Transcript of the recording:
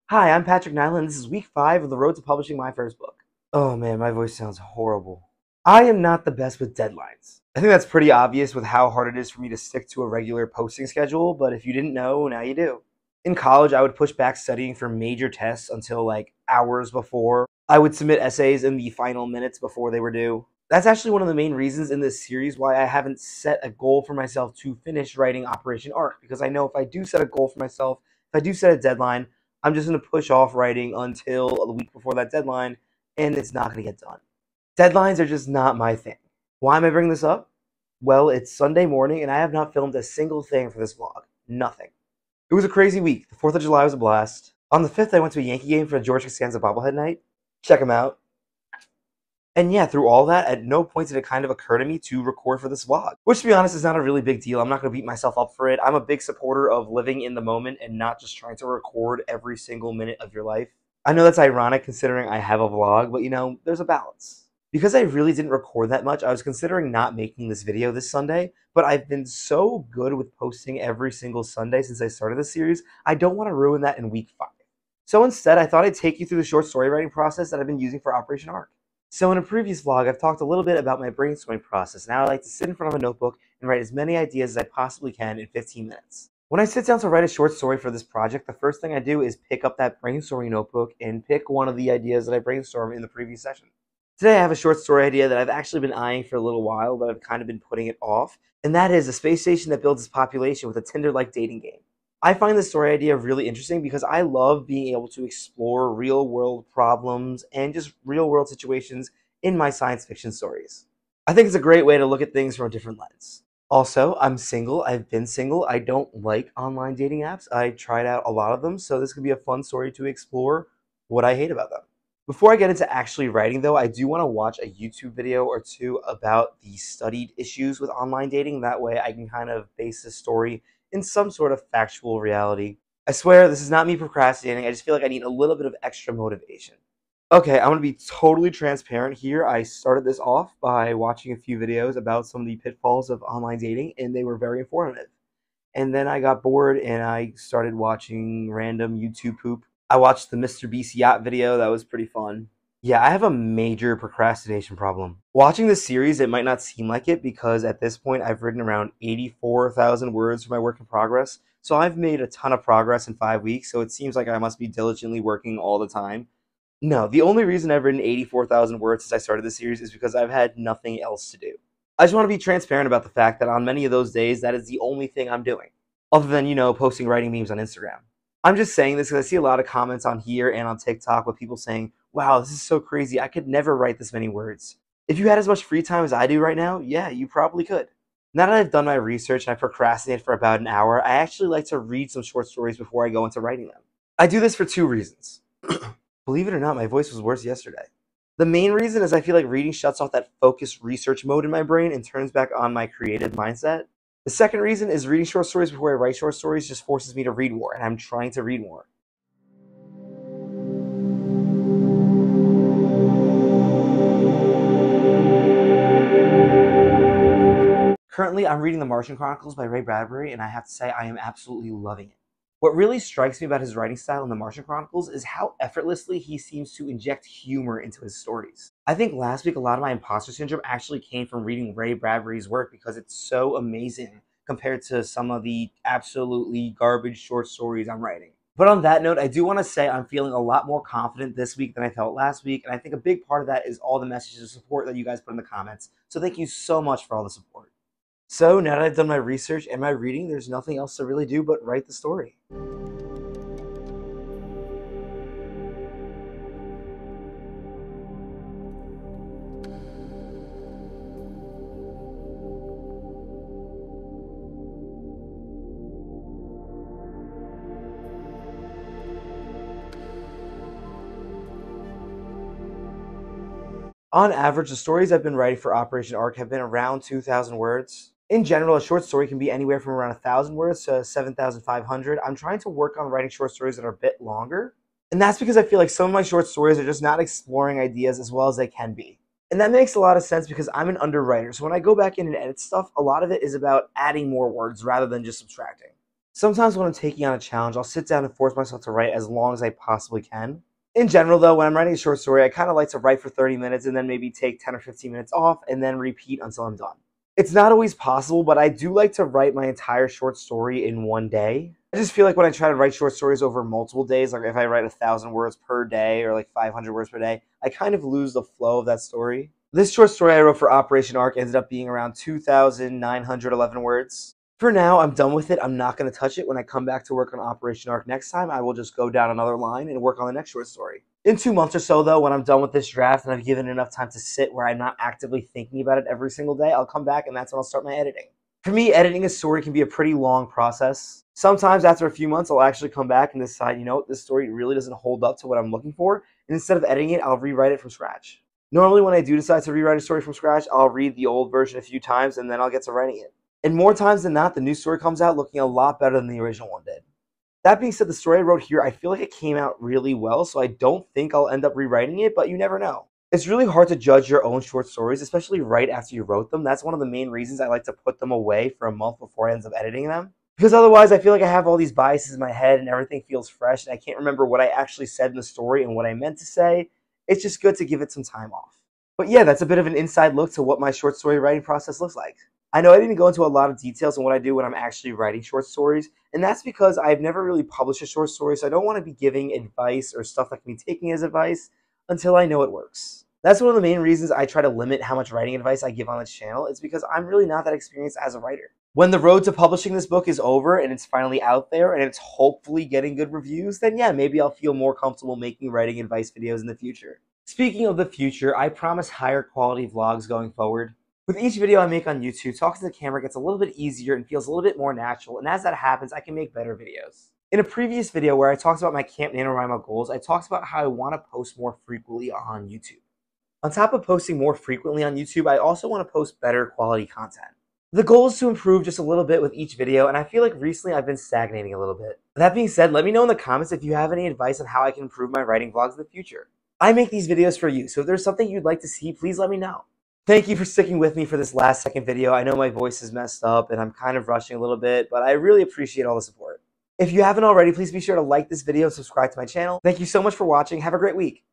Hi, I'm Patrick Nyland. This is week 5 of the road to publishing my first book. Oh man, my voice sounds horrible. I am not the best with deadlines. I think that's pretty obvious with how hard it is for me to stick to a regular posting schedule, but if you didn't know, now you do. In college, I would push back studying for major tests until like hours before. I would submit essays in the final minutes before they were due. That's actually one of the main reasons in this series why I haven't set a goal for myself to finish writing Operation Ark, because I know if I do set a goal for myself, if I do set a deadline, I'm just going to push off writing until the week before that deadline, and it's not going to get done. Deadlines are just not my thing. Why am I bringing this up? Well, it's Sunday morning, and I have not filmed a single thing for this vlog. Nothing. It was a crazy week. The 4th of July was a blast. On the 5th, I went to a Yankee game for George Costanza bobblehead night. Check him out. And yeah, through all that, at no point did it kind of occur to me to record for this vlog. Which, to be honest, is not a really big deal. I'm not going to beat myself up for it. I'm a big supporter of living in the moment and not just trying to record every single minute of your life. I know that's ironic considering I have a vlog, but you know, there's a balance. Because I really didn't record that much, I was considering not making this video this Sunday, but I've been so good with posting every single Sunday since I started this series, I don't want to ruin that in week 5. So instead, I thought I'd take you through the short story writing process that I've been using for Operation Ark. So in a previous vlog, I've talked a little bit about my brainstorming process. Now I like to sit in front of a notebook and write as many ideas as I possibly can in 15 minutes. When I sit down to write a short story for this project, the first thing I do is pick up that brainstorming notebook and pick one of the ideas that I brainstormed in the previous session. Today I have a short story idea that I've actually been eyeing for a little while, but I've kind of been putting it off, and that is a space station that builds its population with a Tinder-like dating game. I find this story idea really interesting because I love being able to explore real-world problems and just real-world situations in my science fiction stories. I think it's a great way to look at things from a different lens. Also, I'm single. I've been single. I don't like online dating apps. I tried out a lot of them, so this could be a fun story to explore what I hate about them. Before I get into actually writing, though, I do want to watch a YouTube video or two about the studied issues with online dating. That way I can kind of base this story in some sort of factual reality. I swear, this is not me procrastinating. I just feel like I need a little bit of extra motivation. Okay, I'm going to be totally transparent here. I started this off by watching a few videos about some of the pitfalls of online dating, and they were very informative. And then I got bored and I started watching random YouTube poop. I watched the Mr. Beast yacht video. That was pretty fun. Yeah, I have a major procrastination problem. Watching this series, it might not seem like it because at this point I've written around 84,000 words for my work in progress. So I've made a ton of progress in 5 weeks, so it seems like I must be diligently working all the time. No, the only reason I've written 84,000 words since I started this series is because I've had nothing else to do. I just want to be transparent about the fact that on many of those days, that is the only thing I'm doing. Other than, you know, posting writing memes on Instagram. I'm just saying this because I see a lot of comments on here and on TikTok with people saying, wow, this is so crazy. I could never write this many words. If you had as much free time as I do right now, yeah, you probably could. Now that I've done my research and I procrastinate for about an hour, I actually like to read some short stories before I go into writing them. I do this for 2 reasons. Believe it or not, my voice was worse yesterday. The main reason is I feel like reading shuts off that focused research mode in my brain and turns back on my creative mindset. The second reason is reading short stories before I write short stories just forces me to read more, and I'm trying to read more. Currently, I'm reading The Martian Chronicles by Ray Bradbury, and I have to say I am absolutely loving it. What really strikes me about his writing style in The Martian Chronicles is how effortlessly he seems to inject humor into his stories. I think last week a lot of my imposter syndrome actually came from reading Ray Bradbury's work because it's so amazing compared to some of the absolutely garbage short stories I'm writing. But on that note, I do want to say I'm feeling a lot more confident this week than I felt last week, and I think a big part of that is all the messages of support that you guys put in the comments. So thank you so much for all the support. So now that I've done my research and my reading, there's nothing else to really do but write the story. On average, the stories I've been writing for Operation Ark have been around 2,000 words. In general, a short story can be anywhere from around 1,000 words to 7,500. I'm trying to work on writing short stories that are a bit longer. And that's because I feel like some of my short stories are just not exploring ideas as well as they can be. And that makes a lot of sense because I'm an underwriter. So when I go back in and edit stuff, a lot of it is about adding more words rather than just subtracting. Sometimes when I'm taking on a challenge, I'll sit down and force myself to write as long as I possibly can. In general, though, when I'm writing a short story, I kind of like to write for 30 minutes and then maybe take 10 or 15 minutes off and then repeat until I'm done. It's not always possible, but I do like to write my entire short story in one day. I just feel like when I try to write short stories over multiple days, like if I write 1,000 words per day or like 500 words per day, I kind of lose the flow of that story. This short story I wrote for Operation Ark ended up being around 2,911 words. For now, I'm done with it. I'm not going to touch it. When I come back to work on Operation Ark next time, I will just go down another line and work on the next short story. In 2 months or so, though, when I'm done with this draft and I've given enough time to sit where I'm not actively thinking about it every single day, I'll come back and that's when I'll start my editing. For me, editing a story can be a pretty long process. Sometimes after a few months, I'll actually come back and decide, you know, this story really doesn't hold up to what I'm looking for. And instead of editing it, I'll rewrite it from scratch. Normally, when I do decide to rewrite a story from scratch, I'll read the old version a few times and then I'll get to writing it. And more times than not, the new story comes out looking a lot better than the original one did. That being said, the story I wrote here, I feel like it came out really well, so I don't think I'll end up rewriting it, but you never know. It's really hard to judge your own short stories, especially right after you wrote them. That's one of the main reasons I like to put them away for a month before I end up editing them. Because otherwise, I feel like I have all these biases in my head and everything feels fresh, and I can't remember what I actually said in the story and what I meant to say. It's just good to give it some time off. But yeah, that's a bit of an inside look to what my short story writing process looks like. I know I didn't go into a lot of details on what I do when I'm actually writing short stories, and that's because I've never really published a short story, so I don't want to be giving advice or stuff that can be taken as advice until I know it works. That's one of the main reasons I try to limit how much writing advice I give on this channel, is because I'm really not that experienced as a writer. When the road to publishing this book is over and it's finally out there and it's hopefully getting good reviews, then yeah, maybe I'll feel more comfortable making writing advice videos in the future. Speaking of the future, I promise higher quality vlogs going forward. With each video I make on YouTube, talking to the camera gets a little bit easier and feels a little bit more natural, and as that happens, I can make better videos. In a previous video where I talked about my Camp NaNoWriMo goals, I talked about how I want to post more frequently on YouTube. On top of posting more frequently on YouTube, I also want to post better quality content. The goal is to improve just a little bit with each video, and I feel like recently I've been stagnating a little bit. That being said, let me know in the comments if you have any advice on how I can improve my writing vlogs in the future. I make these videos for you, so if there's something you'd like to see, please let me know. Thank you for sticking with me for this last second video. I know my voice is messed up and I'm kind of rushing a little bit, but I really appreciate all the support. If you haven't already, please be sure to like this video and subscribe to my channel. Thank you so much for watching. Have a great week.